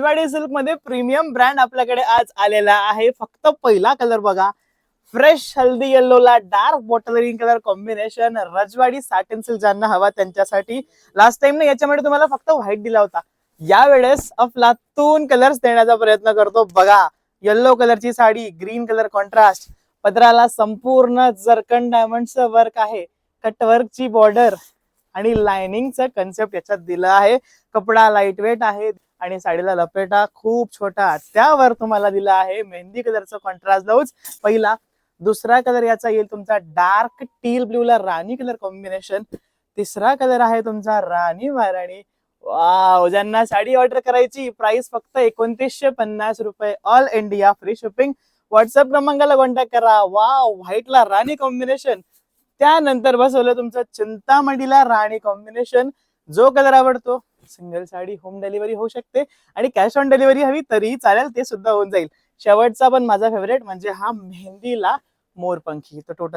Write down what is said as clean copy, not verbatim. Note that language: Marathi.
रजवाडी सिल्क मध्ये प्रीमियम ब्रँड आपल्याकडे आज आलेला आहे. फक्त पहिला कलर बघा, फ्रेश हल्दी येल्लो ला dark bottle green colour combination. Rajwadi satin silk ज्यांना हवा त्यांच्यासाठी. लास्ट टाइम ना याच्यामध्ये तुम्हाला फक्त व्हाईट दिला होता, यावेळेस अफलातून कलर्स देण्याचा प्रयत्न करतो. बघा, येल्लो कलरची साडी, ग्रीन कलर कॉन्ट्रास्ट, पदराला संपूर्ण जरकन डायमंडचं वर्क आहे, कटवर्कची बॉर्डर आणि लाइनिंगचं कन्सेप्ट याच्यात दिलं आहे. कपडा लाईट वेट आहे आणि साडीला लपेटा खूप छोटा, त्यावर तुम्हाला दिला आहे मेहंदी कलरचं कॉन्ट्रास्ट ब्लाउज. पहिला. दुसरा कलर याचा येईल तुमचा डार्क टील ब्ल्यू ला राणी कलर कॉम्बिनेशन. तिसरा कलर आहे तुमचा राणी महाराणी. वाव, ज्यांना साडी ऑर्डर करायची, प्राइस फक्त 2950 रुपये, all India free shipping. WhatsApp क्रमांकाला कॉन्टॅक्ट करा. वाव, व्हाईटला राणी कॉम्बिनेशन, त्यानंतर बसवलं तुमचं चिंतामणीला राणी कॉम्बिनेशन. जो कलर आवडतो, सिंगल साडी होम डिलिव्हरी होऊ शकते आणि कॅश ऑन डिलिव्हरी हवी तरीही चालेल, ते सुद्धा होऊन जाईल. शेवटचा पण माझा फेवरेट म्हणजे हा मेहंदीला मोरपंखी. तो टोटल